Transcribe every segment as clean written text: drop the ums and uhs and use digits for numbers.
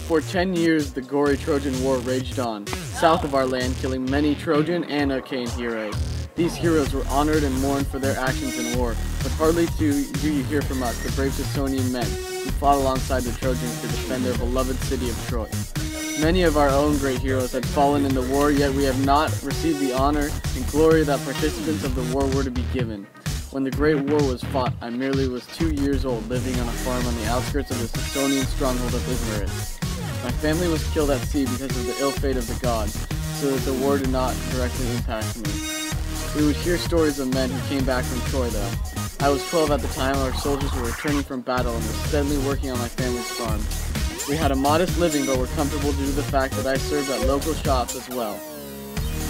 For 10 years, the gory Trojan War raged on, south of our land, killing many Trojan and Achaean heroes. These heroes were honored and mourned for their actions in war, but hardly do you hear from us, the brave Ciconian men, who fought alongside the Trojans to defend their beloved city of Troy. Many of our own great heroes had fallen in the war, yet we have not received the honor and glory that participants of the war were to be given. When the Great War was fought, I merely was 2 years old, living on a farm on the outskirts of the Ciconian stronghold of Ismaris. My family was killed at sea because of the ill fate of the gods, so that the war did not directly impact me. We would hear stories of men who came back from Troy, though. I was 12 at the time. Our soldiers were returning from battle and were steadily working on my family's farm. We had a modest living, but were comfortable due to the fact that I served at local shops as well.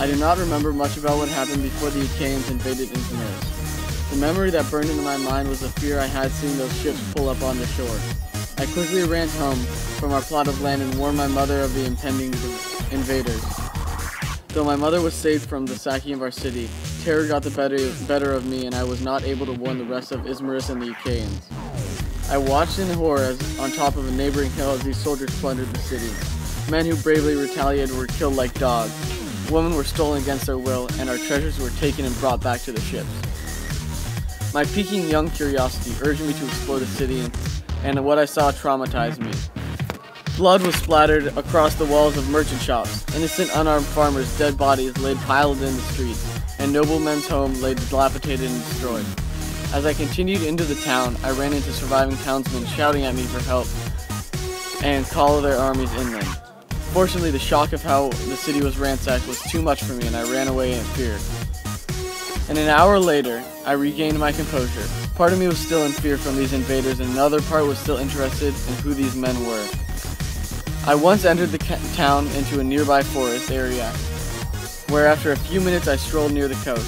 I do not remember much about what happened before the Achaeans invaded Ismaris. The memory that burned into my mind was the fear I had seeing those ships pull up on the shore. I quickly ran home from our plot of land and warned my mother of the impending invaders. Though my mother was saved from the sacking of our city, terror got the better of me, and I was not able to warn the rest of Ismaris and the Achaeans. I watched in horror as, on top of a neighboring hill, as these soldiers plundered the city. Men who bravely retaliated were killed like dogs. Women were stolen against their will, and our treasures were taken and brought back to the ships. My piquing young curiosity urged me to explore the city, and what I saw traumatized me. Blood was splattered across the walls of merchant shops. Innocent unarmed farmers' dead bodies lay piled in the streets, and noblemen's homes lay dilapidated and destroyed. As I continued into the town, I ran into surviving townsmen shouting at me for help and call their armies inland. Fortunately, the shock of how the city was ransacked was too much for me, and I ran away in fear. And an hour later, I regained my composure. Part of me was still in fear from these invaders, and another part was still interested in who these men were. I once entered the town into a nearby forest area, where after a few minutes I strolled near the coast,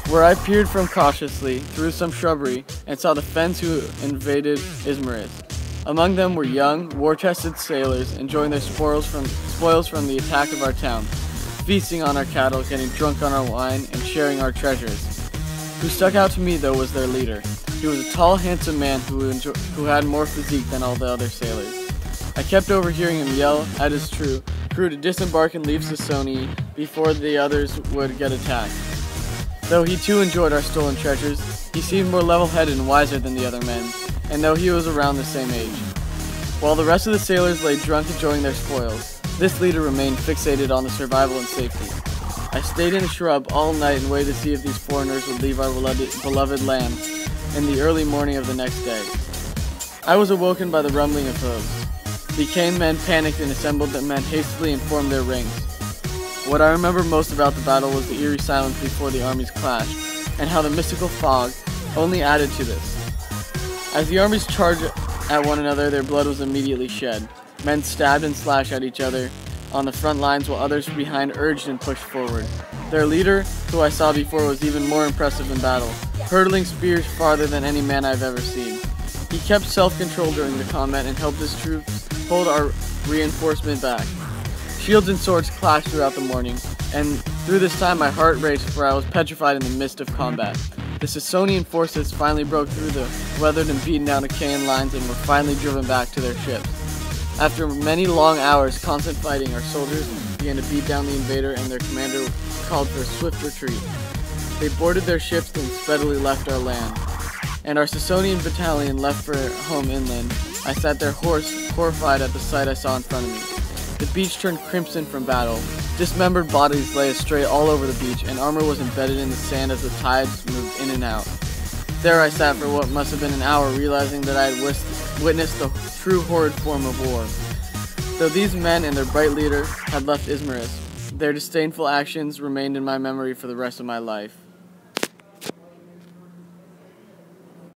where I peered from cautiously through some shrubbery and saw the fens who invaded Ismaris. Among them were young, war-tested sailors enjoying their spoils from the attack of our town, feasting on our cattle, getting drunk on our wine, and sharing our treasures. Who stuck out to me, though, was their leader. He was a tall, handsome man who had more physique than all the other sailors. I kept overhearing him yell at his crew to disembark and leave Cicony before the others would get attacked. Though he too enjoyed our stolen treasures, he seemed more level-headed and wiser than the other men, and though he was around the same age. While the rest of the sailors lay drunk enjoying their spoils, this leader remained fixated on the survival and safety. I stayed in a shrub all night and waited to see if these foreigners would leave our beloved land in the early morning of the next day. I was awoken by the rumbling of hooves. The Achaean men panicked and assembled the men hastily and formed their rings. What I remember most about the battle was the eerie silence before the armies clashed, and how the mystical fog only added to this. As the armies charged at one another, their blood was immediately shed. Men stabbed and slashed at each other on the front lines, while others behind urged and pushed forward. Their leader, who I saw before, was even more impressive in battle, hurtling spears farther than any man I've ever seen. He kept self-control during the combat and helped his troops hold our reinforcement back. Shields and swords clashed throughout the morning, and through this time my heart raced, for I was petrified in the midst of combat. The Ciconian forces finally broke through the weathered and beaten down Achaean lines and were finally driven back to their ships. After many long hours constant fighting, our soldiers began to beat down the invader, and their commander called for a swift retreat. They boarded their ships and speedily left our land, and our Ciconian battalion left for home inland. I sat there horrified at the sight I saw in front of me. The beach turned crimson from battle. Dismembered bodies lay astray all over the beach, and armor was embedded in the sand as the tides moved in and out. There I sat for what must have been an hour, realizing that I had witnessed the true horrid form of war. Though these men and their bright leader had left Ismaris, their disdainful actions remained in my memory for the rest of my life.